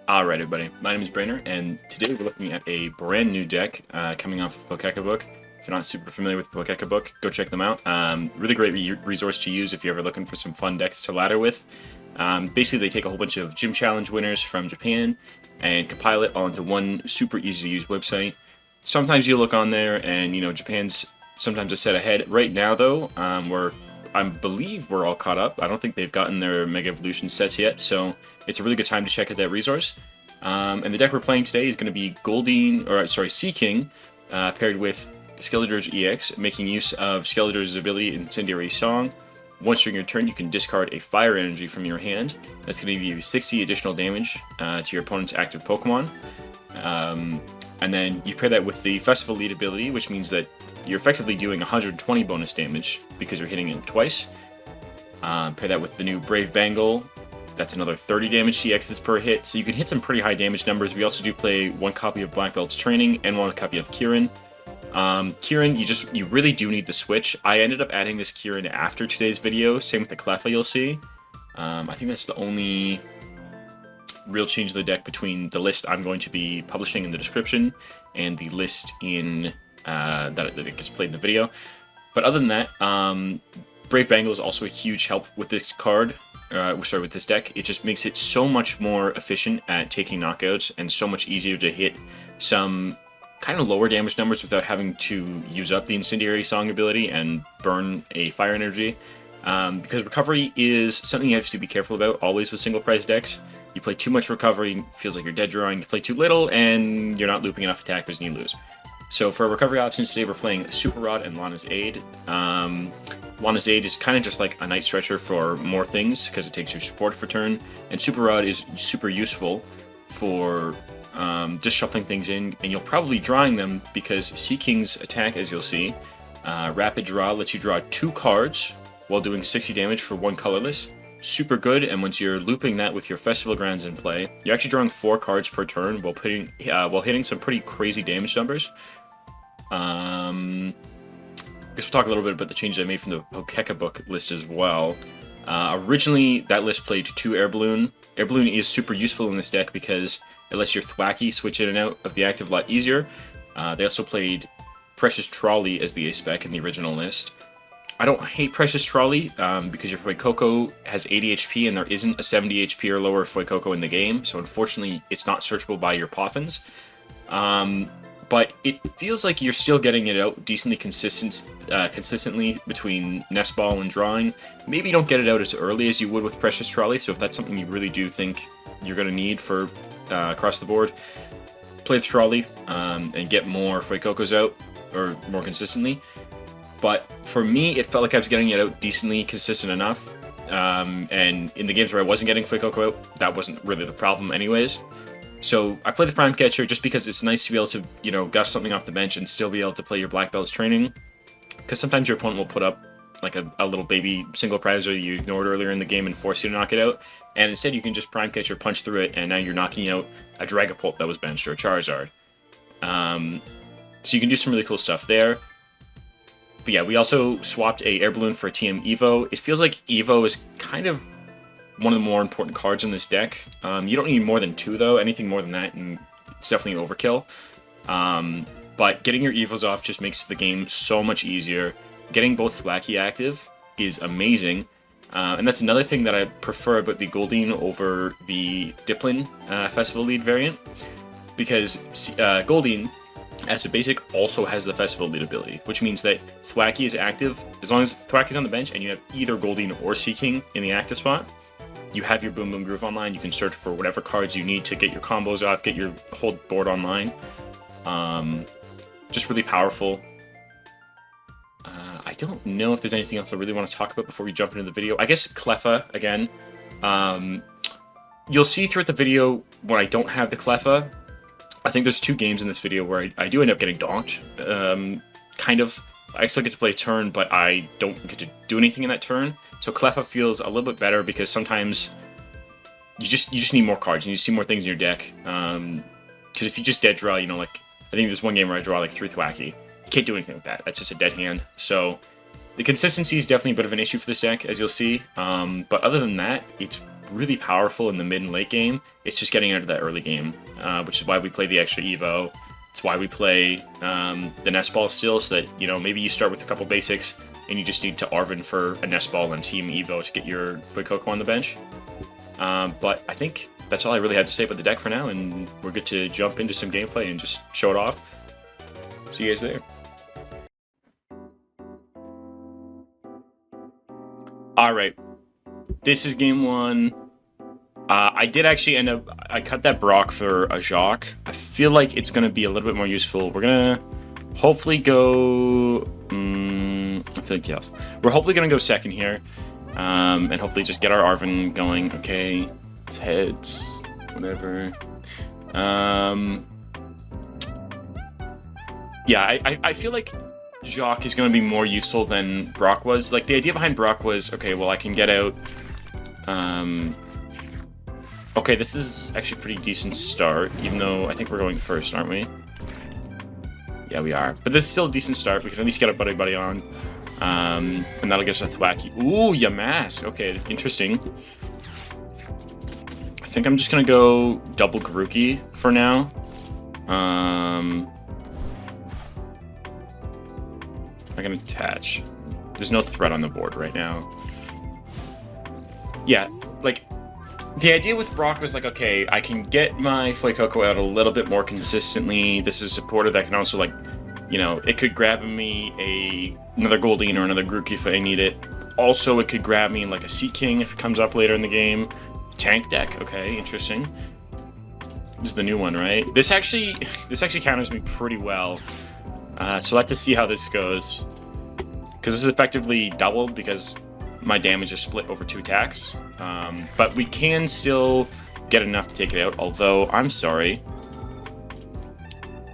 Alright everybody, my name is Brainer, and today we're looking at a brand new deck coming off of Pokecabook. If you're not super familiar with Pokecabook, go check them out. Really great resource to use if you're ever looking for some fun decks to ladder with. Basically they take a whole bunch of gym challenge winners from Japan and compile it all into one super easy to use website. Sometimes you look on there and, you know, Japan's sometimes a set ahead. Right now though, I believe we're all caught up. I don't think they've gotten their Mega Evolution sets yet, so it's a really good time to check out that resource. And the deck we're playing today is going to be Seaking, paired with Skeledirge EX, making use of Skeledirge's ability Incendiary Song. Once during your turn, you can discard a fire energy from your hand. That's going to give you 60 additional damage to your opponent's active Pokemon. And then you pair that with the Festival Lead ability, which means that you're effectively doing 120 bonus damage because you're hitting it twice. Pair that with the new Brave Bangle. That's another 30 damage CXs per hit, so you can hit some pretty high damage numbers. We also do play one copy of Black Belt's Training and one copy of Kieran. Kieran, you really do need the switch. I ended up adding this Kieran after today's video. Same with the Cleffa, you'll see. I think that's the only real change of the deck between the list I'm going to be publishing in the description and the list in that it gets played in the video. But other than that, Brave Bangle is also a huge help with this card. With this deck. It just makes it so much more efficient at taking knockouts and so much easier to hit some kind of lower damage numbers without having to use up the Incendiary Song ability and burn a fire energy. Because recovery is something you have to be careful about always with single prize decks. You play too much recovery, it feels like you're dead drawing. You play too little, and you're not looping enough attackers and you lose. So for recovery options today, we're playing Super Rod and Lana's Aid. Lana's Aid is kind of just like a Night Stretcher for more things, because it takes your support for turn. And Super Rod is super useful for just shuffling things in, and you'll probably drawing them because Seaking's attack, as you'll see, Rapid Draw lets you draw 2 cards while doing 60 damage for 1 colorless. Super good, and once you're looping that with your Festival Grounds in play, you're actually drawing 4 cards per turn while hitting some pretty crazy damage numbers. I guess we'll talk a little bit about the changes I made from the Pokecabook list as well. Originally, that list played 2 Air Balloon. Air Balloon is super useful in this deck because it lets your Thwackey switch in and out of the active a lot easier. They also played Precious Trolley as the A-Spec in the original list. I don't hate Precious Trolley because your Fuecoco has 80 HP and there isn't a 70 HP or lower Fuecoco in the game, so unfortunately it's not searchable by your Poffins. But it feels like you're still getting it out decently consistently between Nest Ball and drawing. Maybe you don't get it out as early as you would with Precious Trolley, so if that's something you really do think you're going to need for across the board, play the Trolley and get more Fuecocos out, or more consistently. But for me, it felt like I was getting it out decently consistent enough, and in the games where I wasn't getting Fuecoco out, that wasn't really the problem anyways. So I play the Prime Catcher just because it's nice to be able to, you know, gust something off the bench and still be able to play your Black Belt's Training. Because sometimes your opponent will put up like a little baby single prizer you ignored earlier in the game and force you to knock it out. And instead you can just Prime Catcher, punch through it, and now you're knocking out a Dragapult that was benched or a Charizard. So you can do some really cool stuff there. But yeah, we also swapped a Air Balloon for a TM Evo. It feels like Evo is kind of one of the more important cards in this deck. You don't need more than 2 though. Anything more than that, and it's definitely overkill. But getting your Evos off just makes the game so much easier. Getting both Thwackey active is amazing. And that's another thing that I prefer about the Goldeen over the Dipplin Festival Lead variant. Because Goldeen, as a basic, also has the Festival Lead ability, which means that Thwackey is active. As long as Thwackey's on the bench and you have either Goldeen or Seaking in the active spot, you have your Boom Boom Groove online. You can search for whatever cards you need to get your combos off, get your whole board online. Just really powerful. I don't know if there's anything else I really want to talk about before we jump into the video. I guess Cleffa, again. You'll see throughout the video when I don't have the Cleffa. I think there's 2 games in this video where I do end up getting donked. Kind of. I still get to play a turn, but I don't get to do anything in that turn. So Cleffa feels a little bit better because sometimes you just need more cards. You need to see more things in your deck. Because if you just dead draw, you know, like I think there's one game where I draw like 3 Thwackey. You can't do anything with that. That's just a dead hand. So the consistency is definitely a bit of an issue for this deck, as you'll see. But other than that, it's really powerful in the mid and late game. It's just getting into that early game, which is why we play the extra Evo. It's why we play the Nest Ball still, so that, you know, maybe you start with a couple basics and you just need to Arven for a Nest Ball and Team Evo to get your Fuecoco on the bench. But I think that's all I really have to say about the deck for now, and we're good to jump into some gameplay and just show it off. See you guys there. Alright, this is game 1. I did actually end up, I cut that Brock for a Jacq. I feel like it's going to be a little bit more useful. We're going to hopefully go, I feel like yes. We're hopefully going to go second here, and hopefully just get our Arven going. Okay, it's heads, whatever. Yeah, I feel like Jacq is going to be more useful than Brock was. Like, the idea behind Brock was, okay, well, I can get out, okay, this is actually a pretty decent start, even though I think we're going first, aren't we? Yeah, we are. But this is still a decent start. We can at least get a Buddy-Buddy on. And that'll get us a Thwackey. Ooh, Yamask. Okay, interesting. I think I'm just going to go double Grookey for now. I'm going to attach. There's no threat on the board right now. Yeah, like, the idea with Brock was like, okay, I can get my Fuecoco out a little bit more consistently. This is a supporter that can also, like, you know, it could grab me another Goldeen or another Grookey if I need it. Also, it could grab me like a Seaking if it comes up later in the game. Tank deck, okay, interesting. This is the new one, right? This actually counters me pretty well. So I'll have to see how this goes. Because this is effectively doubled because my damage is split over 2 attacks. But we can still get enough to take it out, although, I'm sorry.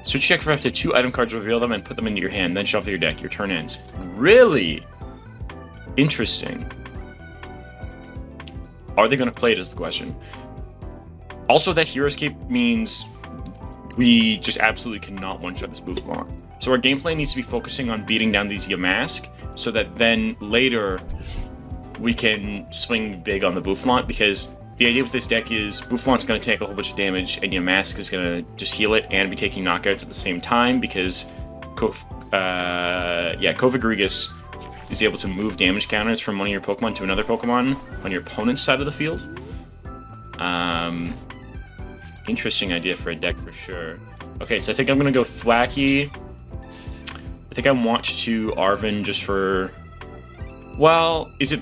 Switch check for up to 2 item cards, reveal them, and put them into your hand, then shuffle your deck. Your turn ends. Really? Interesting. Are they going to play it is the question. Also, that Hero's Cape means we just absolutely cannot one-shot this Buffalon. So our gameplay needs to be focusing on beating down these Yamask, so that then later we can swing big on the Buffalon, because the idea with this deck is Buffalon's going to take a whole bunch of damage, and Yamask is going to just heal it and be taking knockouts at the same time, because Kovagrigus is able to move damage counters from one of your Pokemon to another Pokemon on your opponent's side of the field. Interesting idea for a deck for sure. Okay, so I think I'm going to go Thwackey. I think I want to Arven just for... Well, is it...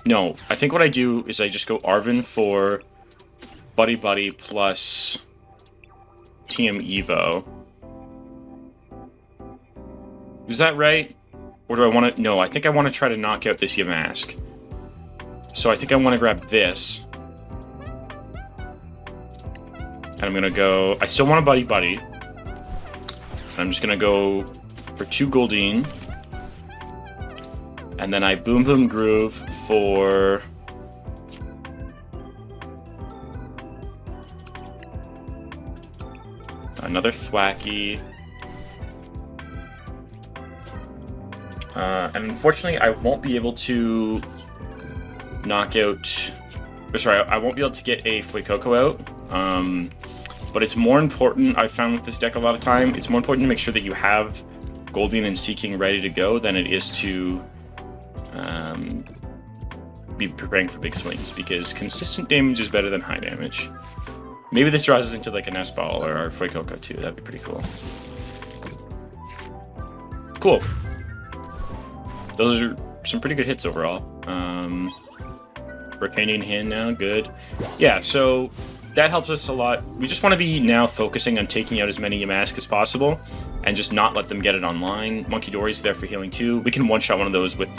No, I think what I do is I just go Arven for Buddy-Buddy plus TM Evo. Is that right? Or do I want to... No, I think I want to try to knock out this Yamask. So I think I want to grab this. And I'm going to go... I still want a Buddy-Buddy. I'm just going to go for 2 Goldeen. And then I Boom Boom Groove for... another Thwackey. And unfortunately, I won't be able to knock out... Or sorry, I won't be able to get a Fuecoco out. But it's more important, I've found with this deck a lot of time, it's more important to make sure that you have Goldeen and Seaking ready to go than it is to be preparing for big swings, because consistent damage is better than high damage. Maybe this draws us into like a Nest Ball or our Fuecoco too, that'd be pretty cool. Cool. Those are some pretty good hits overall. Rare Candy in hand now, good. Yeah, so that helps us a lot. We just want to be now focusing on taking out as many Yamask as possible and just not let them get it online. Monkey Dory's there for healing too. We can one-shot one of those with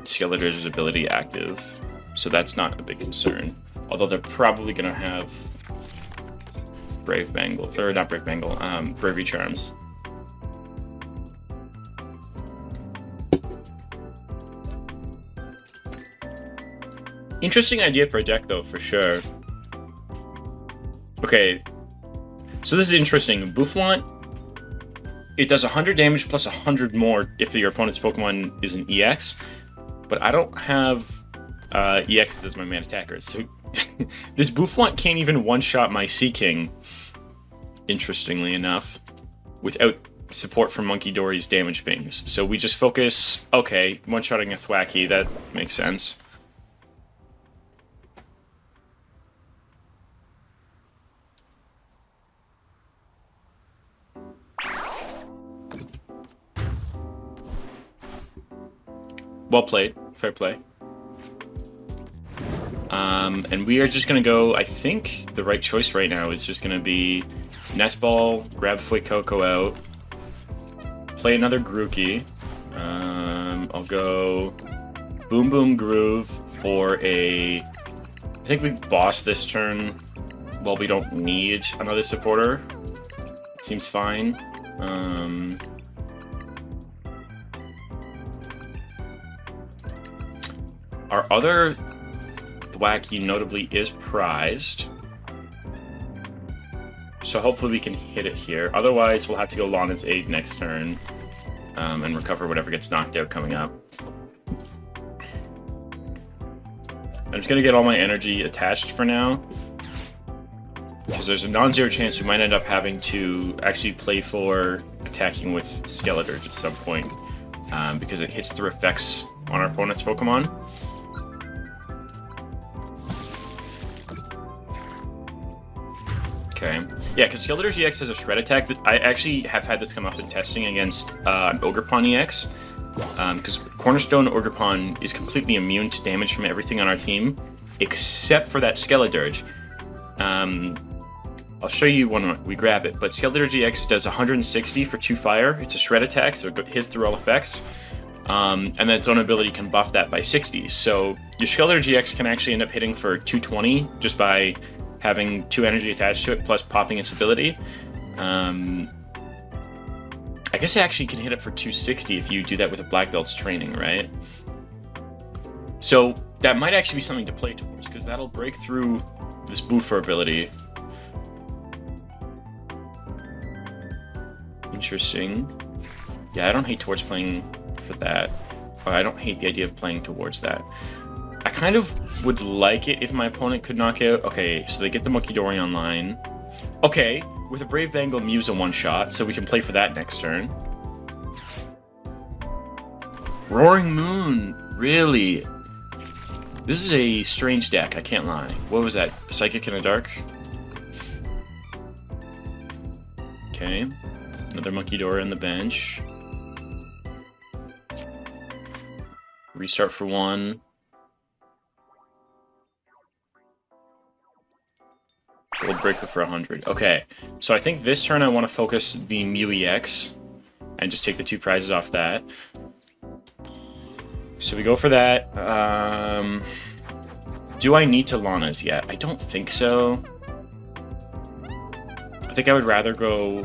Skeledirge's ability active, so that's not a big concern. Although they're probably going to have Brave Bangle, or not Brave Bangle, Bravery Charms. Interesting idea for a deck, though, for sure. Okay, so this is interesting. Buffalon, it does 100 damage plus 100 more if your opponent's Pokemon is an EX. but I don't have EX as my main attackers. So this Boufflant can't even one-shot my Seaking, interestingly enough, without support from Monkey Dory's damage pings. So we just focus, okay, one-shotting a Thwackey, that makes sense. Well played, fair play. And we are just gonna go, I think the right choice right now is just gonna be Nest Ball, grab Fuecoco out, play another Grookey. I'll go Boom Boom Groove for a... I think we boss this turn. Well, we don't need another supporter. It seems fine. Our other Thwackey notably is prized. So hopefully we can hit it here. Otherwise, we'll have to go Lana's aid next turn and recover whatever gets knocked out coming up. I'm just going to get all my energy attached for now, because there's a non-zero chance we might end up having to actually play for attacking with Skeledirge at some point, because it hits through effects on our opponent's Pokemon. Okay. Yeah, because Skeledirge EX has a Shred Attack. That I actually have had this come up in testing against an Ogerpon EX. Because Cornerstone Ogerpon is completely immune to damage from everything on our team, except for that Skeledirge. I'll show you when we grab it, but Skeledirge EX does 160 for 2 fire. It's a Shred Attack, so it hits through all effects. And then its own ability can buff that by 60. So your Skeledirge EX can actually end up hitting for 220 just by having 2 energy attached to it, plus popping its ability. I guess it actually can hit it for 260 if you do that with a Black Belt's training, right? So that might actually be something to play towards, because that'll break through this Boofer ability. Interesting. Yeah, I don't hate towards playing for that. Or I don't hate the idea of playing towards that. I kind of would like it if my opponent could knock out... Okay, so they get the Monkey Dory online. Okay, with a Brave Bangle Muse a one-shot, so we can play for that next turn. Roaring Moon, really? This is a strange deck, I can't lie. What was that? A Psychic and a Dark? Okay, another Monkey Dory on the bench. Restart for 1. Gold Breaker for 100. Okay, so I think this turn I want to focus the Mew EX and just take the 2 prizes off that. So we go for that. Do I need to Lana's yet? I don't think so. I think I would rather go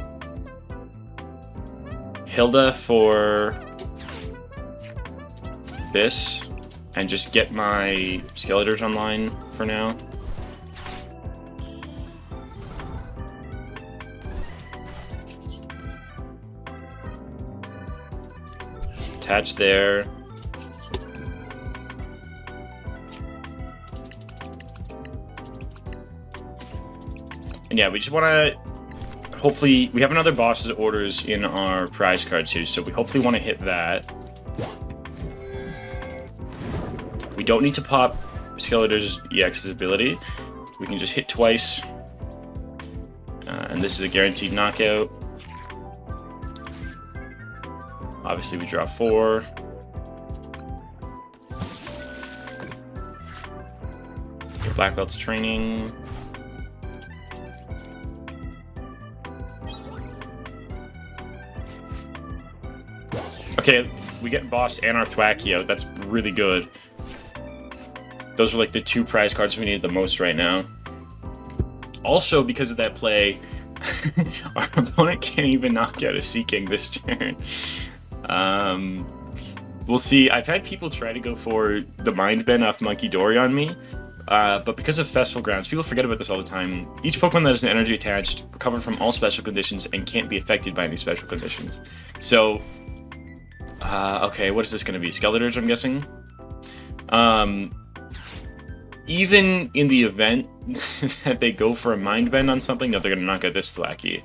Hilda for this and just get my Skeledirge online for now. Attach there. And yeah, we just want to... Hopefully, we have another boss's orders in our prize card too, so we hopefully want to hit that. We don't need to pop Skeledirge's EX's ability. We can just hit twice. And this is a guaranteed knockout. Obviously, we draw 4. Black Belt's training. Okay, we get Boss and our Thwackey out. That's really good. Those are like the 2 prize cards we need the most right now. Also, because of that play, our opponent can't even knock out a Seaking this turn. We'll see. I've had people try to go for the Mind Bend off Monkey Dory on me, but because of Festival Grounds, people forget about this all the time. Each Pokemon that has an energy attached, recover from all special conditions, and can't be affected by any special conditions. So, okay, what is this going to be? Skeledirge, I'm guessing? Even in the event that they go for a Mind Bend on something, no, they're going to knock out this Thwackey.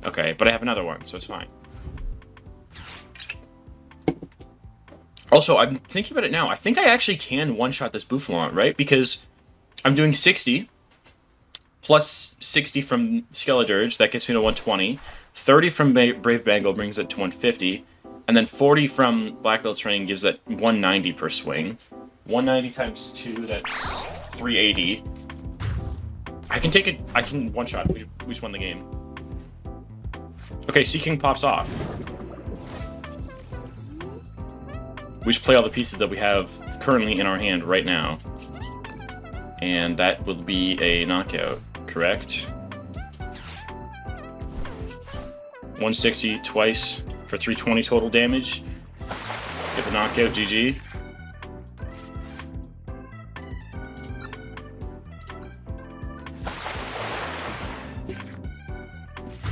Okay, but I have another one, so it's fine. Also, I'm thinking about it now. I think I actually can one-shot this Boufflant, right? Because I'm doing 60, plus 60 from Skeledirge, that gets me to 120. 30 from Brave Bangle brings it to 150. And then 40 from Black Belt Training gives that 190 per swing. 190 times 2, that's 380. I can take it. I can one-shot. We just won the game. Okay, Seaking pops off. We should play all the pieces that we have currently in our hand right now. And that will be a knockout, correct? 160 twice for 320 total damage. Get the knockout, GG.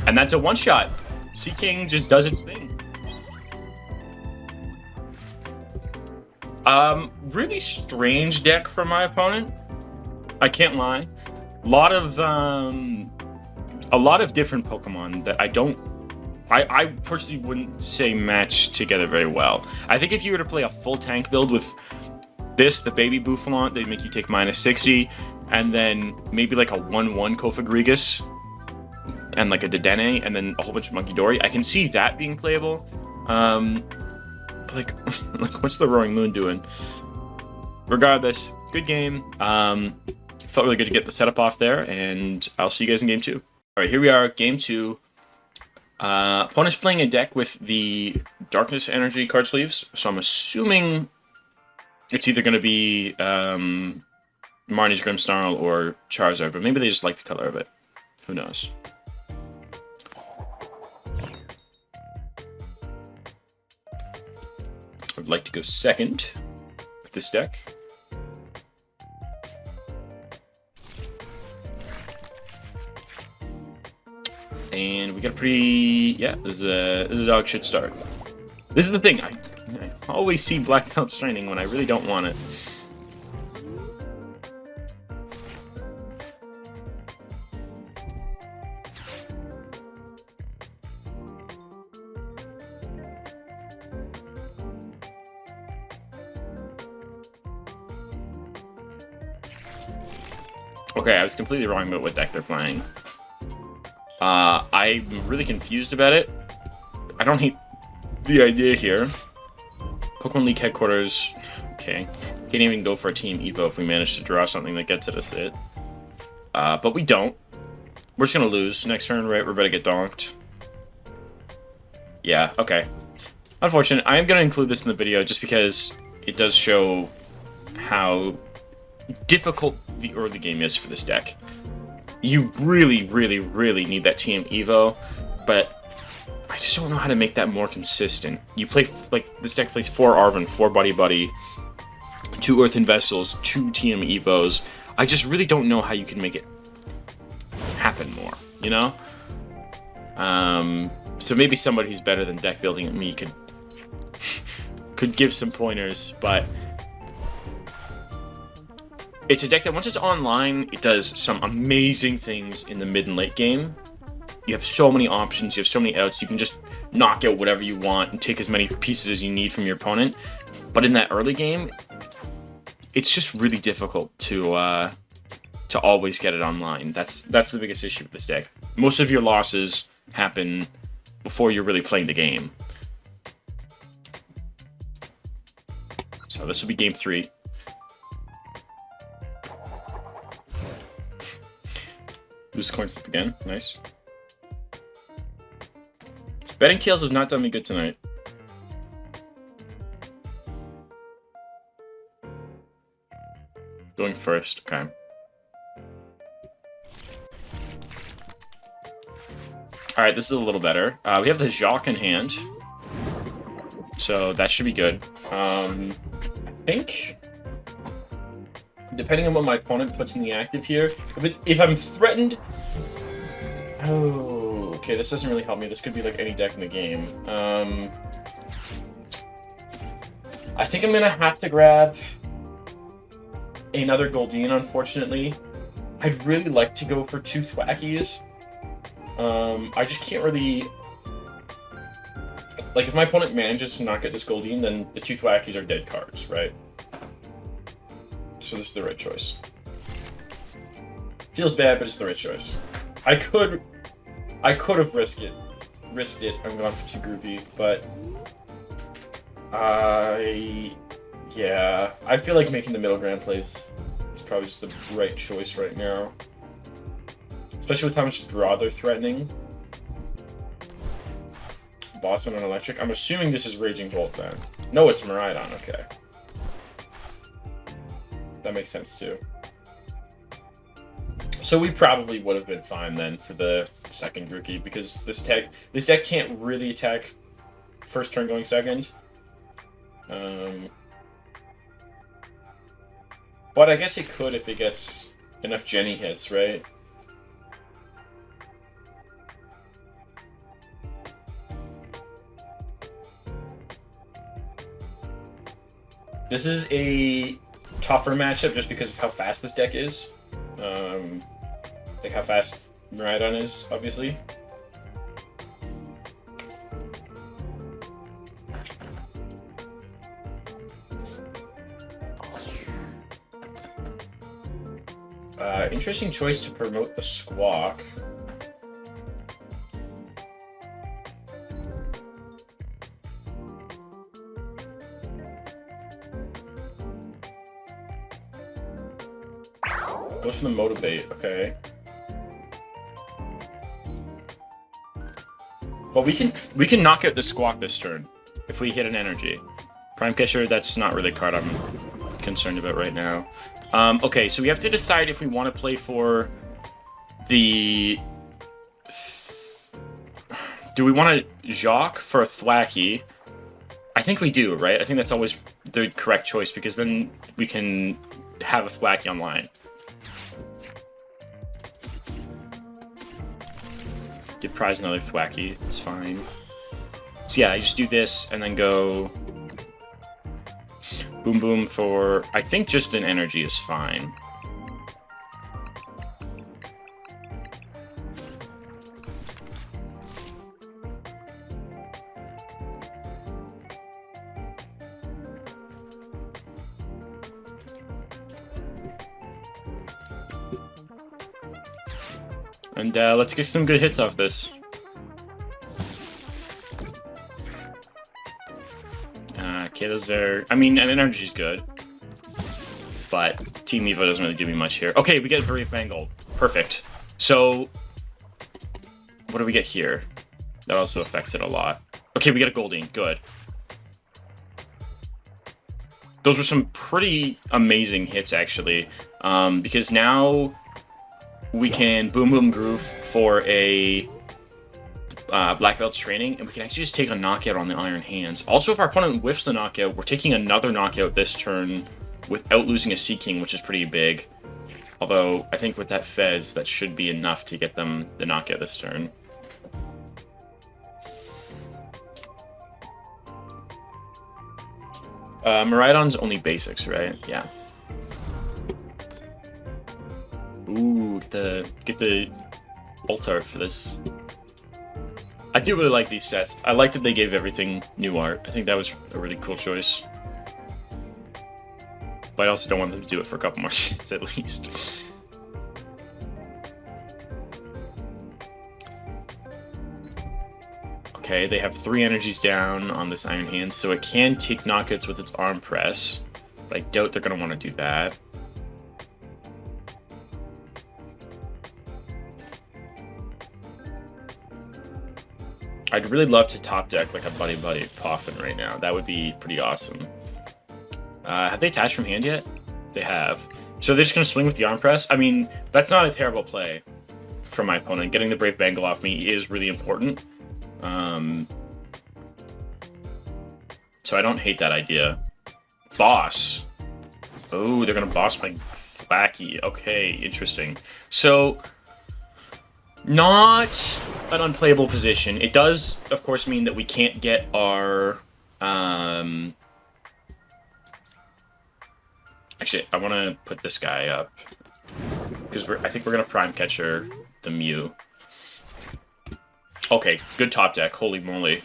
And that's a one-shot. Seaking just does its thing. Really strange deck for my opponent. I can't lie. A lot of different Pokemon that I personally wouldn't say match together very well. I think if you were to play a full tank build with this, the baby Boufflant, they'd make you take -60, and then maybe like a 1/1 Kofagrigus, and like a Dedenne, and then a whole bunch of Monkey Dory. I can see that being playable. But like, what's the Roaring Moon doing? Regardless, good game. Felt really good to get the setup off there, and I'll see you guys in game 2. All right, here we are, game 2. Opponent's playing a deck with the Darkness Energy card sleeves, so I'm assuming it's either going to be Marnie's Grimmsnarl or Charizard, but maybe they just like the color of it. Who knows? I would like to go second with this deck. And we got a pretty, yeah, this is a dog shit start. This is the thing, I always see Black Belt Training when I really don't want it. Okay, I was completely wrong about what deck they're playing. I'm really confused about it. I don't hate the idea here. Pokemon League headquarters. Okay. Can't even go for a Team Evo if we manage to draw something that gets at us it. But we don't. We're just gonna lose. Next turn, right? We're about to get donked. Yeah, okay. Unfortunate. I am gonna include this in the video just because it does show how difficult the early game is for this deck. You really, really, really need that Team Evo, but I just don't know how to make that more consistent. You play, like, this deck plays 4 Arven, 4 Buddy-Buddy, 2 Earthen Vessels, 2 Team Evos. I just really don't know how you can make it happen more, you know? So maybe somebody who's better than deck building than me could give some pointers, but it's a deck that once it's online, it does some amazing things in the mid and late game. You have so many options, you have so many outs, you can just knock out whatever you want and take as many pieces as you need from your opponent. But in that early game, it's just really difficult to always get it online. That's the biggest issue with this deck. Most of your losses happen before you're really playing the game. So this will be game 3. Lose the coin flip again. Nice. Betting Tails has not done me good tonight. Going first. Okay. Alright, this is a little better. We have the Jacq in hand. So that should be good. I think, depending on what my opponent puts in the active here, if I'm threatened... Oh, okay, this doesn't really help me. This could be like any deck in the game. I think I'm gonna have to grab another Goldeen, unfortunately. I'd really like to go for 2 Thwackeys. I just can't really... Like, if my opponent manages to not get this Goldeen, then the 2 Thwackeys are dead cards, right? So this is the right choice. Feels bad, but it's the right choice. I could have risked it. I'm going for 2 Grookey, but yeah, I feel like making the middle ground plays is probably just the right choice right now, especially with how much draw they're threatening. Boss on an electric. I'm assuming this is Raging Bolt then. No, it's Miraidon. Okay, that makes sense too. So we probably would have been fine then for the second Grookey, because this deck can't really attack first turn going second. But I guess it could if it gets enough Jenny hits, right? This is a tougher matchup just because of how fast this deck is. Like how fast Miraidon is, obviously. Interesting choice to promote the Squawk. Goes for the Motivate, okay. Well, we can knock out the Squawk this turn if we hit an energy. Prime Catcher, that's not really a card I'm concerned about right now. Okay, so we have to decide if we want to play for the... Do we want to Jacq for a Thwackey? I think we do, right? I think that's always the correct choice, because then we can have a Thwackey online. Give prize another Thwackey, it's fine. So yeah, I just do this and then go Boom Boom for, I think just an energy is fine. And let's get some good hits off this. Okay, those are... I mean, an energy's good. But Team Evo doesn't really do me much here. Okay, we get Brave Bangle. Perfect. So, what do we get here? That also affects it a lot. Okay, we get a Goldeen. Good. Those were some pretty amazing hits, actually. Because now we can Boom Boom Groove for a Black Belt's training, and we can actually just take a knockout on the Iron Hands. Also, if our opponent whiffs the knockout, we're taking another knockout this turn without losing a Seaking, which is pretty big. Although, I think with that Fez, that should be enough to get them the knockout this turn. Miraidon's only basics, right? Yeah. Ooh, get the alt art for this. I do really like these sets. I like that they gave everything new art. I think that was a really cool choice. But I also don't want them to do it for a couple more sets at least. Okay, they have 3 energies down on this Iron Hand, so it can take knockouts with its arm press. But I doubt they're going to want to do that. I'd really love to top deck like a Buddy-Buddy Poffin right now. That would be pretty awesome. Have they attached from hand yet? They have. So they're just going to swing with the arm press? I mean, that's not a terrible play from my opponent. Getting the Brave Bangle off me is really important. So I don't hate that idea. Boss. Oh, they're going to boss my Thwackey. Okay, interesting. So, not an unplayable position. It does, of course, mean that we can't get our Actually, I want to put this guy up because I think we're gonna Prime Catcher the Mew. Okay, good top deck. Holy moly.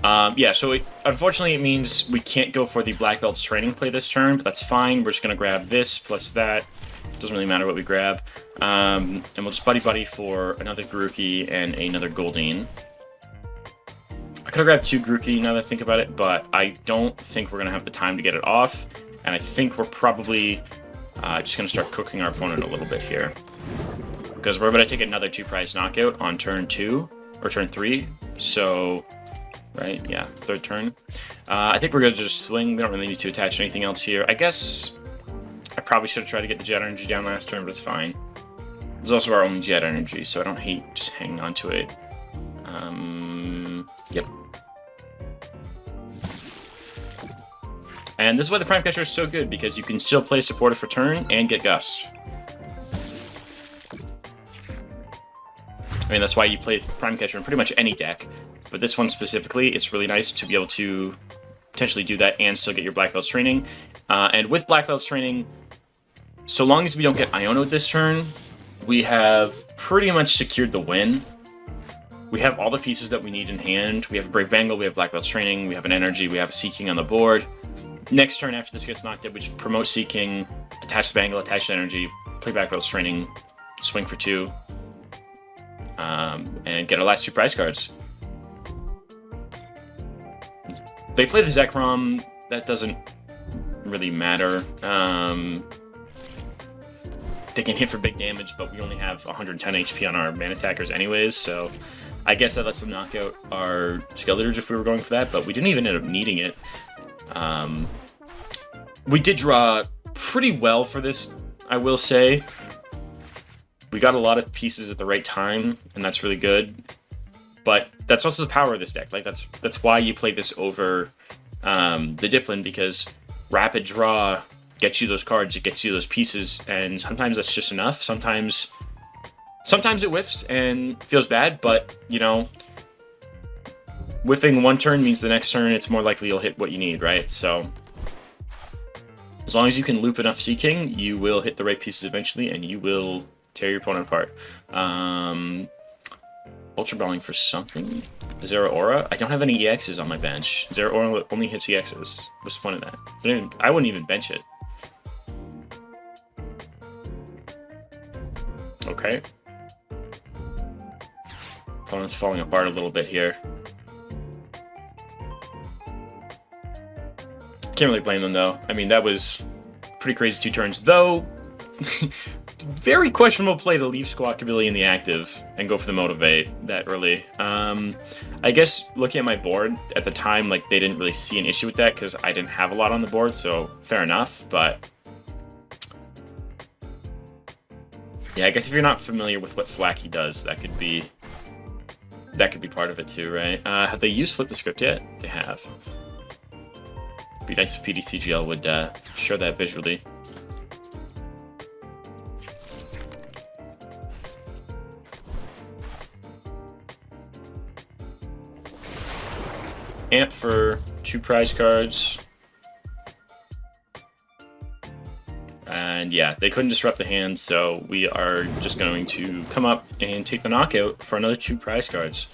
Yeah, so unfortunately it means we can't go for the Black Belt's training play this turn, but that's fine. We're just gonna grab this plus that. Doesn't really matter what we grab. And we'll just Buddy-Buddy for another Grookey and another Goldeen. I could have grabbed 2 Grookey now that I think about it, but I don't think we're going to have the time to get it off. And I think we're probably just going to start cooking our opponent a little bit here. Because we're going to take another 2-prize knockout on turn 2, or turn 3. So, right, yeah, 3rd turn. I think we're going to just swing. We don't really need to attach anything else here. I guess I probably should have tried to get the Jet Energy down last turn, but it's fine. It's also our only Jet Energy, so I don't hate just hanging on to it. Yep. And this is why the Prime Catcher is so good, because you can still play Supporter for turn and get Gust. I mean, that's why you play Prime Catcher in pretty much any deck, but this one specifically, it's really nice to be able to potentially do that and still get your Black Belt's training. And with Black Belt's training, so long as we don't get Iono'd this turn, we have pretty much secured the win. We have all the pieces that we need in hand. We have a Brave Bangle, we have Black Belt's training, we have an Energy, we have a Seaking on the board. Next turn after this gets knocked out, we just promote Seaking, attach the Bangle, attach the Energy, play Black Belt's training, swing for 2, and get our last 2 prize cards. They play the Zekrom, that doesn't really matter. They can hit for big damage, but we only have 110 HP on our main attackers anyways, so I guess that lets them knock out our Skeledirge if we were going for that, but we didn't even end up needing it. We did draw pretty well for this, I will say. We got a lot of pieces at the right time, and that's really good. But that's also the power of this deck. Like that's why you play this over the Diplin, because rapid draw gets you those cards, it gets you those pieces, and sometimes that's just enough. Sometimes it whiffs and feels bad, but, you know, whiffing one turn means the next turn it's more likely you'll hit what you need, right? So, as long as you can loop enough Seaking, you will hit the right pieces eventually, and you will tear your opponent apart. Ultra Balling for something? Zero Aura? I don't have any EXs on my bench. Zero Aura only hits EXs. What's the point of that? I wouldn't even bench it. Okay. Opponent's falling apart a little bit here. Can't really blame them, though. I mean, that was pretty crazy 2 turns, though. Very questionable play to leave Squawkabilly in the active and go for the Motivate that early. I guess looking at my board at the time, like, they didn't really see an issue with that because I didn't have a lot on the board, so fair enough, but yeah, I guess if you're not familiar with what Thwackey does, that could be part of it too, right? Have they used Flip the Script yet? They have. It'd be nice if PTCGL would show that visually. Amp for 2 prize cards. And yeah, they couldn't disrupt the hand, so we are just going to come up and take the knockout for another 2 prize cards.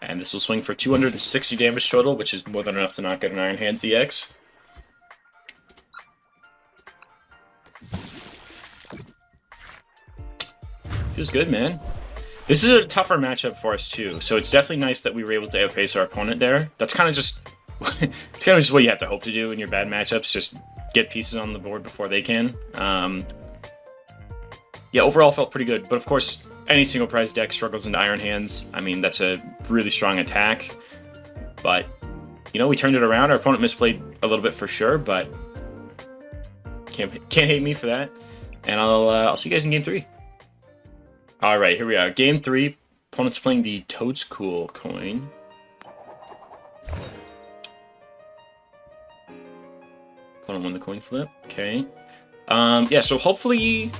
And this will swing for 260 damage total, which is more than enough to knock out an Iron Hands EX. Feels good, man. This is a tougher matchup for us too, so it's definitely nice that we were able to outpace our opponent there. That's kind of just it's kind of just what you have to hope to do in your bad matchups, just get pieces on the board before they can. Yeah, overall felt pretty good, but of course, any single prize deck struggles into Iron Hands. I mean, that's a really strong attack, but you know, we turned it around. Our opponent misplayed a little bit for sure, but can't hate me for that. And I'll see you guys in game 3. All right, here we are. Game 3. Opponent's playing the Toadscool coin. Opponent won the coin flip. Okay. Yeah. So hopefully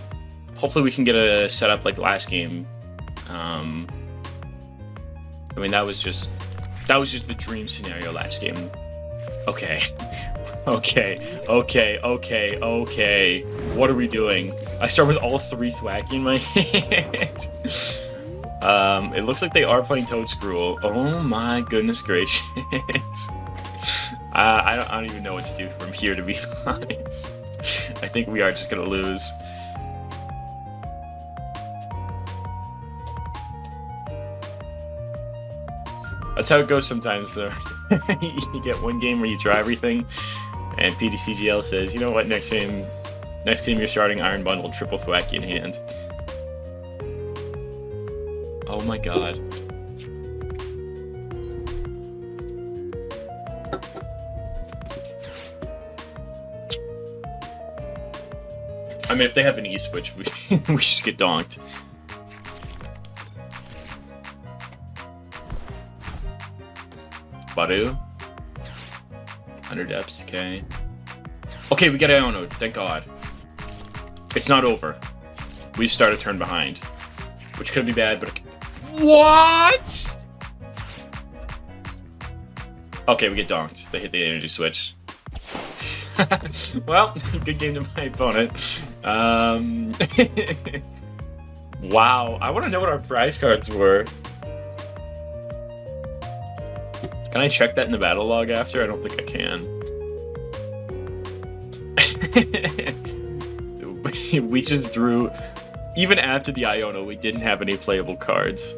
we can get a setup like last game. I mean, that was just the dream scenario last game. Okay. Okay. What are we doing? I start with all 3 Thwackey in my hand. It looks like they are playing Toadscruel. Oh my goodness gracious. I don't even know what to do from here, to be honest. I think we are just gonna lose. That's how it goes sometimes, though. You get one game where you try everything, and PTCGL says, you know what, next game you're starting Iron Bundle, triple Thwackey in hand. Oh my god. I mean, if they have an E-switch, we just get donked. Badu. 100 depths, okay. Okay, we get Iono, thank god. It's not over. We start a turn behind. Which could be bad, but... What?! Okay, we get donked. They hit the energy switch. Well, good game to my opponent. Wow, I want to know what our prize cards were. Can I check that in the battle log after? I don't think I can. We just drew... Even after the Iono, we didn't have any playable cards.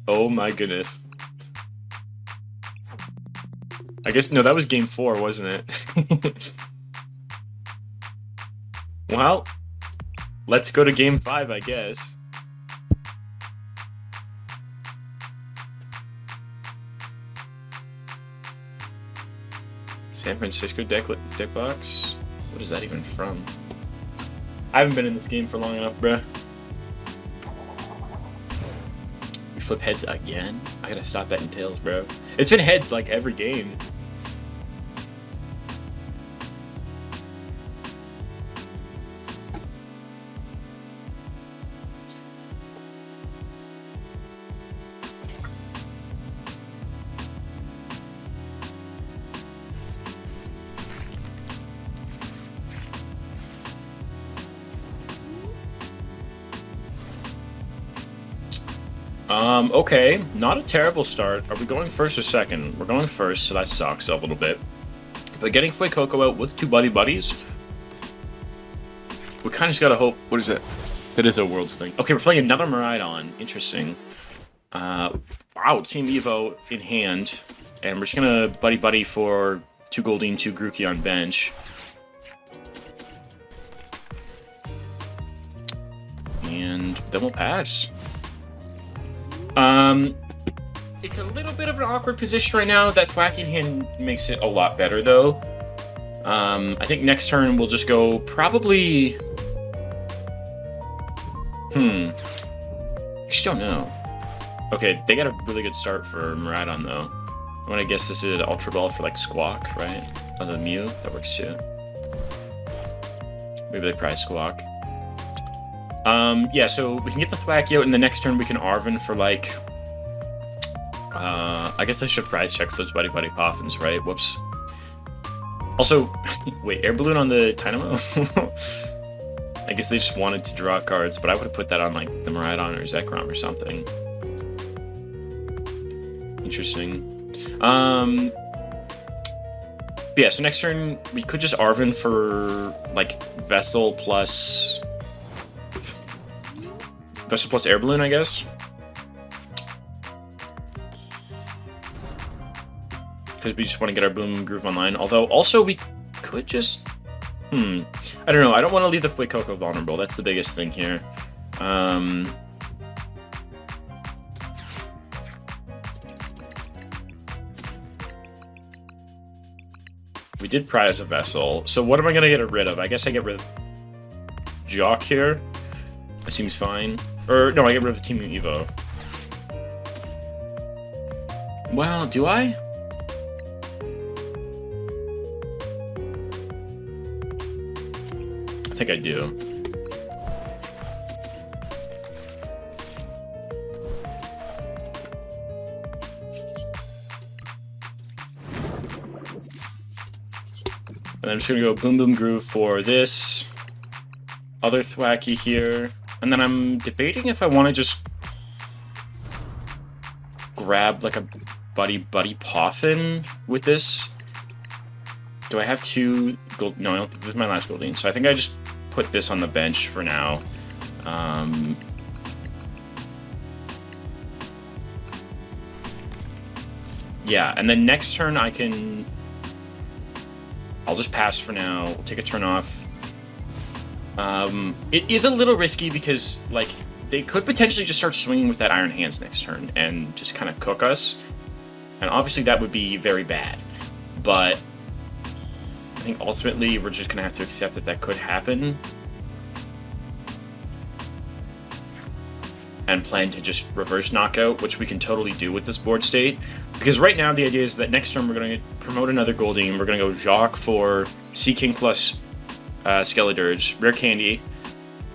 Oh my goodness. I guess, no, that was game 4, wasn't it? Well, let's go to game 5, I guess. San Francisco deck box? What is that even from? I haven't been in this game for long enough, bruh. We flip heads again? I gotta stop betting tails, bro. It's been heads like every game. Okay, not a terrible start. Are we going first or second? We're going first, so that sucks a little bit. But getting Fuecoco out with 2 Buddy-Buddies, we kind of just gotta hope... What is it? That is a Worlds thing. Okay, we're playing another Miraidon. Interesting. Wow, Team Evo in hand. And we're just gonna Buddy-Buddy for 2 Goldeen, 2 Grookey on bench. And then we'll pass. It's a little bit of an awkward position right now. That Thwackey in hand makes it a lot better, though. I think next turn we'll just go probably... I just don't know. Okay, they got a really good start for Miraidon, though. I'm gonna guess this is an Ultra Ball for, like, Squawk, right? Oh, the Mew? That works, too. Maybe they prize Squawk. Yeah, so we can get the Thwackey out, and the next turn we can Arven for, like... I guess I should prize check for those Buddy-Buddy Poffins, right? Whoops. Also, wait, Air Balloon on the Dynamo? I guess they just wanted to draw cards, but I would have put that on, like, the Miraidon or Zekrom or something. Interesting. Yeah, so next turn, we could just Arven for, like, Vessel plus Air Balloon, I guess. Because we just want to get our Boom Groove online. Although, also, we could just... I don't know. I don't want to leave the Fuecoco vulnerable. That's the biggest thing here. We did prize a Vessel. So what am I going to get rid of? I guess I get rid of Jacq here. That seems fine. Or, no, I get rid of the Team Evo. Well, do I? I think I do. then I'm just gonna go Boom Boom Groove for this other Thwackey here. And then I'm debating if I want to just grab like a Buddy-Buddy Poffin with this. Do I have two gold? No, this is my last Goldeen, so I think I just put this on the bench for now. Yeah, and then next turn I'll just pass for now. We'll take a turn off. It is a little risky because, like, they could potentially just start swinging with that Iron Hands next turn and just kind of cook us. And obviously that would be very bad. But I think ultimately we're just going to have to accept that that could happen. And plan to just reverse knockout, which we can totally do with this board state. Because right now the idea is that next turn we're going to promote another Goldeen. We're going to go Jacq for Seaking plus Skeledirge, Rare Candy,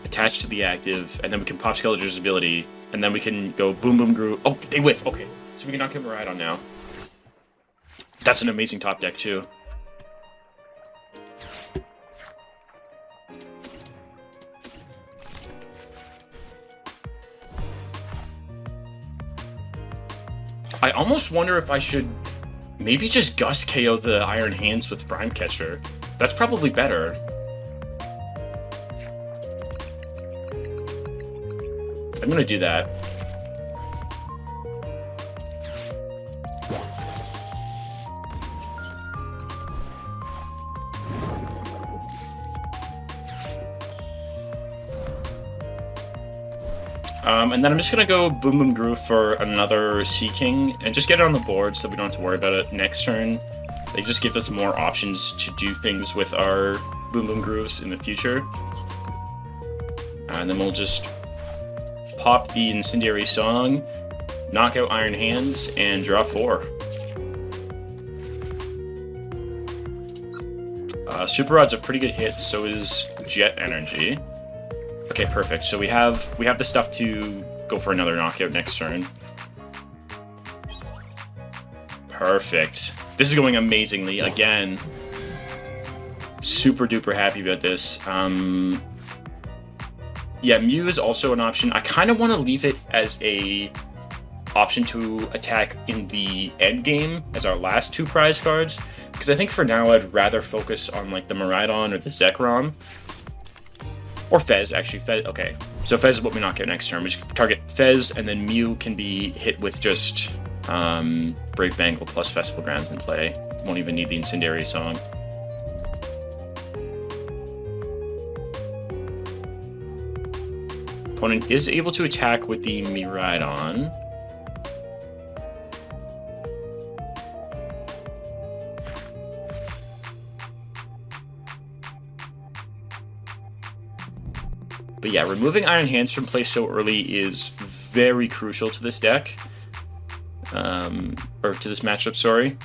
attached to the active, and then we can pop Skeledirge's ability, and then we can go Boom Boom Groove. Oh, they whiff. Okay, so we can knock him right on now. That's an amazing top deck too. I almost wonder if I should maybe just Gust KO the Iron Hands with Prime Catcher. That's probably better. I'm gonna do that. And then I'm just gonna go Boom Boom Groove for another Seaking and just get it on the board so that we don't have to worry about it next turn. They just give us more options to do things with our Boom Boom Grooves in the future. And then we'll just pop the Incendiary Song, knock out Iron Hands, and draw 4. Super Rod's a pretty good hit, so is Jet Energy. Okay, perfect. So we have the stuff to go for another knockout next turn. Perfect. This is going amazingly. Again, super duper happy about this. Yeah, Mew is also an option. I kind of want to leave it as a option to attack in the end game as our last 2 prize cards, because I think for now I'd rather focus on like the Miraidon or the Zekrom. Or Fez, actually. Fez, okay, so Fez is what we knock out next turn. We just target Fez, and then Mew can be hit with just Brave Bangle plus Festival Grounds in play. Won't even need the Incendiary Song. Opponent is able to attack with the Miraidon. But yeah, removing Iron Hands from play so early is very crucial to this deck. Or to this matchup, sorry.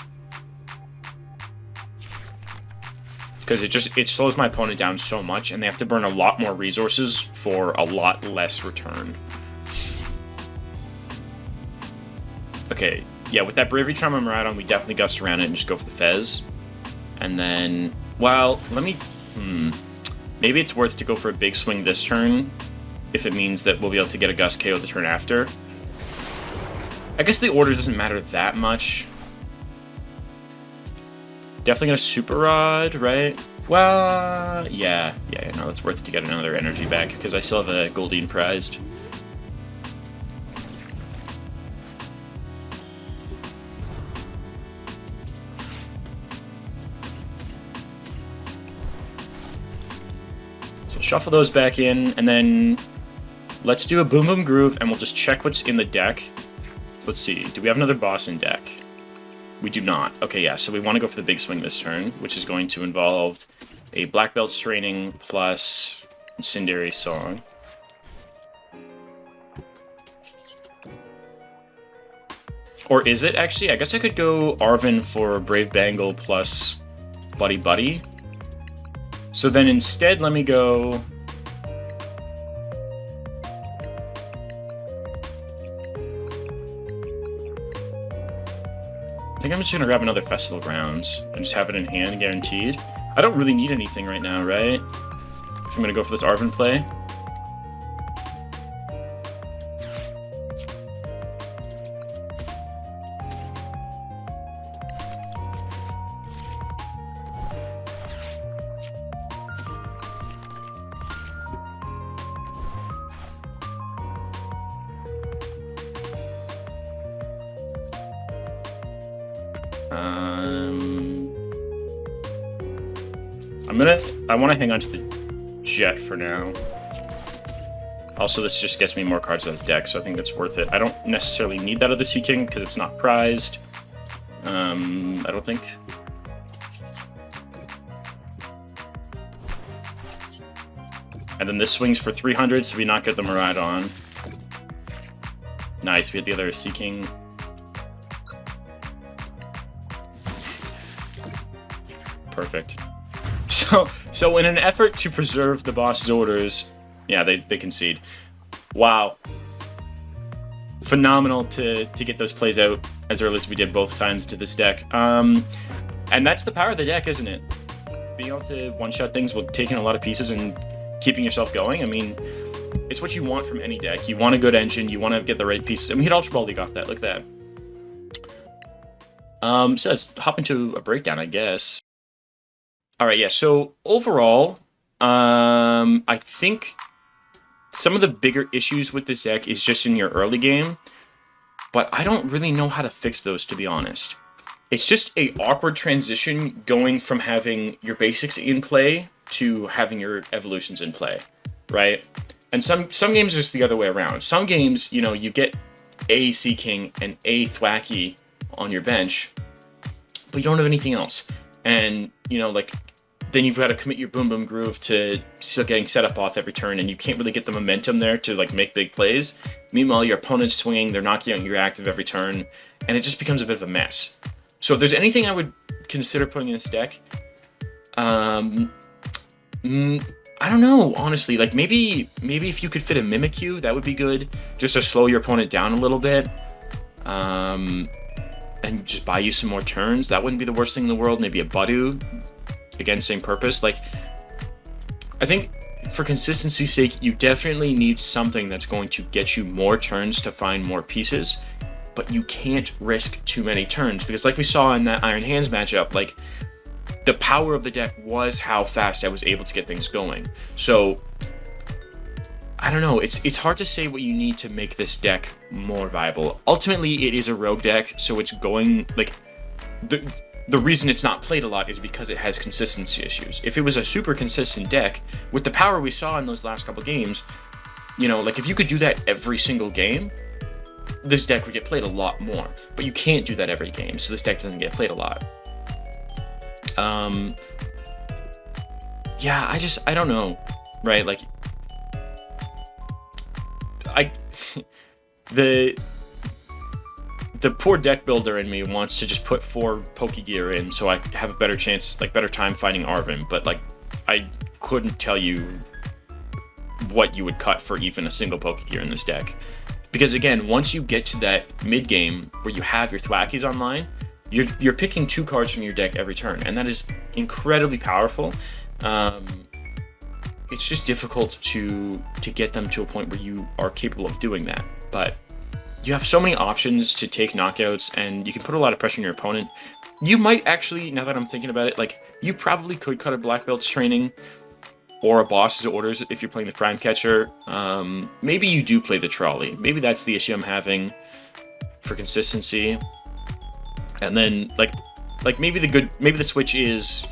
Because it slows my opponent down so much, and they have to burn a lot more resources for a lot less return. Okay, yeah, with that Bravery Charm and Miraidon, we definitely gust around it and just go for the Fez. And then, well, let me... Maybe it's worth to go for a big swing this turn, if it means that we'll be able to get a Gust KO the turn after. I guess the order doesn't matter that much. Definitely gonna Super Rod, right? Well, yeah, no, it's worth it to get another energy back, because I still have a Goldeen prized. Shuffle those back in, and then let's do a Boom Boom Groove, and we'll just check what's in the deck. Let's see, do we have another boss in deck? We do not. Okay, yeah, so we want to go for the big swing this turn, which is going to involve a Black Belt Training plus Incendiary Song. Or is it, actually? I guess I could go Arven for Brave Bangle plus Buddy-Buddy. So then instead, let me go... I think I'm just going to grab another Festival Grounds and just have it in hand, guaranteed. I don't really need anything right now, right? If I'm gonna go for this Arven play. I want to hang on to the Jet for now. Also, this just gets me more cards out of the deck, so I think that's worth it. I don't necessarily need that other Seaking because it's not prized. I don't think. And then this swings for 300, so we not get the Miraidon. Nice, we hit the other Seaking. Perfect. So in an effort to preserve the boss's orders, yeah, they concede. Wow. Phenomenal to get those plays out as early as we did both times into this deck. And that's the power of the deck, isn't it? Being able to one-shot things while taking a lot of pieces and keeping yourself going. I mean, it's what you want from any deck. You want a good engine, you want to get the right pieces. And we hit Ultra Ball League off that, look at that. So let's hop into a breakdown, I guess. All right, yeah, so overall, I think some of the bigger issues with this deck is just in your early game, but I don't really know how to fix those, to be honest. It's just a awkward transition going from having your basics in play to having your evolutions in play, right? And some games are just the other way around. Some games, you know, you get a Seaking and a Thwackey on your bench, but you don't have anything else. And, you know, like, then you've got to commit your Boom Boom Groove to still getting set up off every turn, and you can't really get the momentum there to, like, make big plays. Meanwhile, your opponent's swinging, they're knocking out your active every turn, and it just becomes a bit of a mess. So if there's anything I would consider putting in this deck, I don't know, honestly. Like, maybe if you could fit a Mimikyu, that would be good, just to slow your opponent down a little bit. And just buy you some more turns. That wouldn't be the worst thing in the world. Maybe a Budu. Again, same purpose. Like, I think for consistency's sake, you definitely need something that's going to get you more turns to find more pieces, but you can't risk too many turns, because like we saw in that Iron Hands matchup, like, the power of the deck was how fast I was able to get things going. So I don't know, it's hard to say what you need to make this deck more viable. Ultimately, it is a rogue deck, so it's going, like, the reason it's not played a lot is because it has consistency issues. If it was a super consistent deck, with the power we saw in those last couple games, you know, like, if you could do that every single game, this deck would get played a lot more. But you can't do that every game, so this deck doesn't get played a lot. Yeah, I don't know, right? Like, the poor deck builder in me wants to just put 4 Pokegear in so I have a better chance, like, better time finding Arven, but, like, I couldn't tell you what you would cut for even a single Pokegear in this deck. Because again, once you get to that mid game where you have your Thwackeys online, you're picking 2 cards from your deck every turn, and that is incredibly powerful. It's just difficult to get them to a point where you are capable of doing that. But you have so many options to take knockouts, and you can put a lot of pressure on your opponent. You might actually, now that I'm thinking about it, like, you probably could cut a Black Belt's training or a boss's orders if you're playing the Prime Catcher. Maybe you do play the Trolley. Maybe that's the issue I'm having for consistency. And then, like maybe the switch is,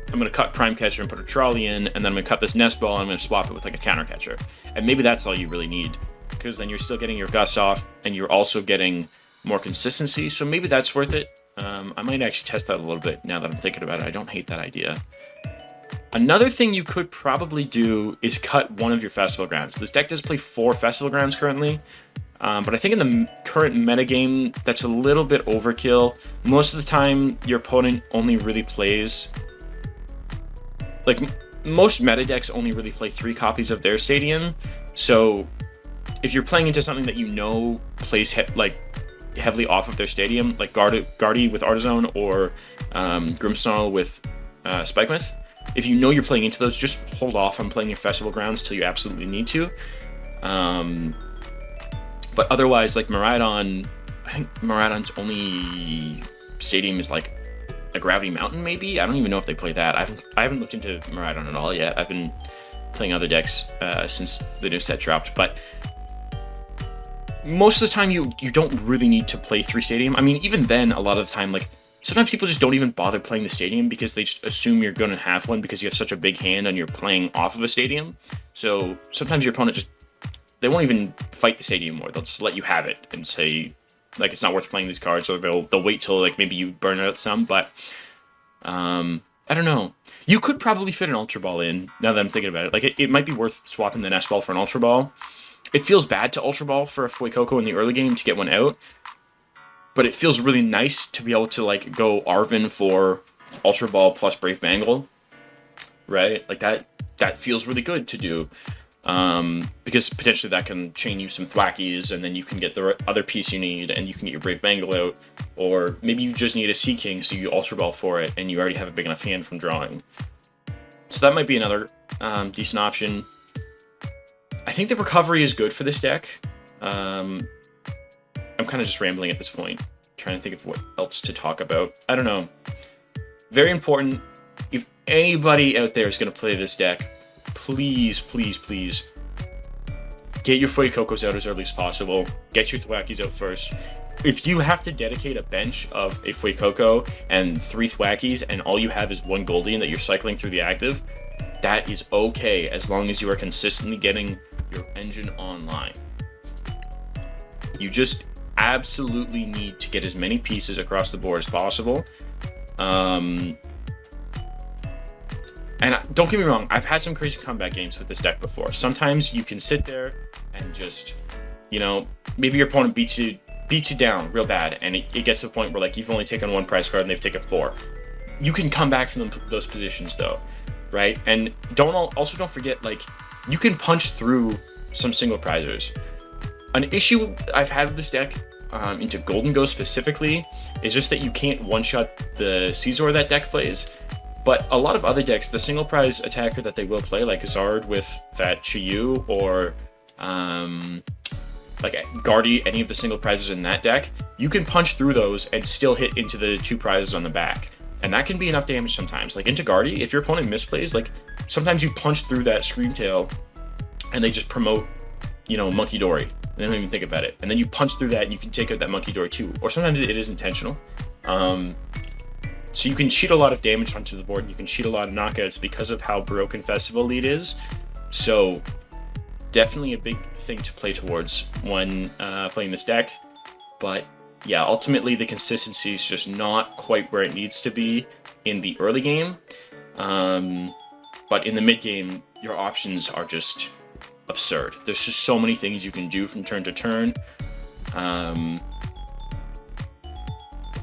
I'm going to cut Prime Catcher and put a Trolley in, and then I'm going to cut this Nest Ball and I'm going to swap it with, like, a Counter Catcher. And maybe that's all you really need, because then you're still getting your Gus off, and you're also getting more consistency, so maybe that's worth it. I might actually test that a little bit now that I'm thinking about it. I don't hate that idea. Another thing you could probably do is cut one of your Festival Grounds. This deck does play 4 Festival Grounds currently, but I think in the current metagame, that's a little bit overkill. Most of the time, your opponent only really plays... Like, most meta decks only really play 3 copies of their stadium, so if you're playing into something that you know plays heavily off of their stadium, like Guardy with Artizone or Grimmsnarl with Spikemouth, if you know you're playing into those, just hold off on playing your festival grounds till you absolutely need to. But otherwise, like Miraidon, I think Miraidon's only stadium is like a Gravity Mountain, maybe? I don't even know if they play that. I haven't looked into Miraidon at all yet. I've been playing other decks since the new set dropped, but most of the time you don't really need to play 3 stadium. I mean, even then, a lot of the time, like, sometimes people just don't even bother playing the stadium because they just assume you're going to have one because you have such a big hand and you're playing off of a stadium. So sometimes your opponent they won't even fight the stadium more. They'll just let you have it and say, like, it's not worth playing these cards, or they'll wait till, like, maybe you burn out some, but I don't know. You could probably fit an Ultra Ball in, now that I'm thinking about it. Like, it might be worth swapping the Nest Ball for an Ultra Ball. It feels bad to Ultra Ball for a Fuecoco in the early game to get one out, but it feels really nice to be able to, like, go Arven for Ultra Ball plus Brave Bangle, right? Like, that feels really good to do. Because potentially that can chain you some Thwackies, and then you can get the other piece you need, and you can get your Brave Bangle out, or maybe you just need a Seaking, so you Ultra Ball for it, and you already have a big enough hand from drawing. So that might be another decent option. I think the recovery is good for this deck. I'm kind of just rambling at this point, trying to think of what else to talk about. I don't know. Very important. If anybody out there is going to play this deck, please, please, please get your Fuecocos out as early as possible. Get your Thwackies out first. If you have to dedicate a bench of a Fuecoco and 3 Thwackies and all you have is 1 Goldeen that you're cycling through the active, that is okay as long as you are consistently getting your engine online. You just absolutely need to get as many pieces across the board as possible. And don't get me wrong, I've had some crazy comeback games with this deck before. Sometimes you can sit there and just, you know, maybe your opponent beats you down real bad, and it gets to the point where, like, you've only taken 1 prize card and they've taken 4. You can come back from those positions, though, right? And also don't forget, like, you can punch through some single prizers. An issue I've had with this deck, into Golden Ghost specifically, is just that you can't one-shot the Caesar that deck plays. But a lot of other decks, the single prize attacker that they will play, like Zard with that Chiyu, or like Guardy, any of the single prizes in that deck, you can punch through those and still hit into the 2 prizes on the back. And that can be enough damage sometimes. Like into Guardy, if your opponent misplays, like sometimes you punch through that Screamtail and they just promote, you know, Monkey Dory. And they don't even think about it. And then you punch through that and you can take out that Monkey Dory too. Or sometimes it is intentional. So you can cheat a lot of damage onto the board, and you can cheat a lot of knockouts because of how broken Festival Lead is. So definitely a big thing to play towards when playing this deck. But yeah, ultimately the consistency is just not quite where it needs to be in the early game. But in the mid game, your options are just absurd. There's just so many things you can do from turn to turn.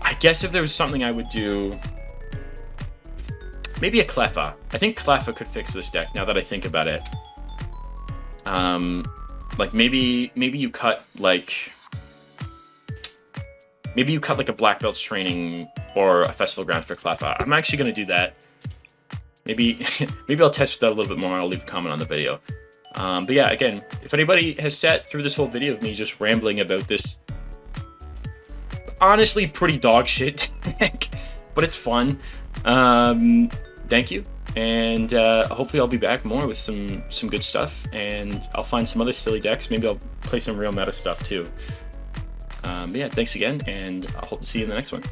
I guess if there was something I would do, maybe a Cleffa. I think Cleffa could fix this deck now that I think about it. Like maybe you cut like a Black Belt's training or a Festival Ground for Cleffa. I'm actually gonna do that. Maybe I'll test with that a little bit more. I'll leave a comment on the video. But yeah, again, if anybody has sat through this whole video of me just rambling about this honestly pretty dog shit deck, but it's fun, thank you, and hopefully I'll be back more with some good stuff, and I'll find some other silly decks. Maybe I'll play some real meta stuff too. But yeah, thanks again, and I hope to see you in the next one.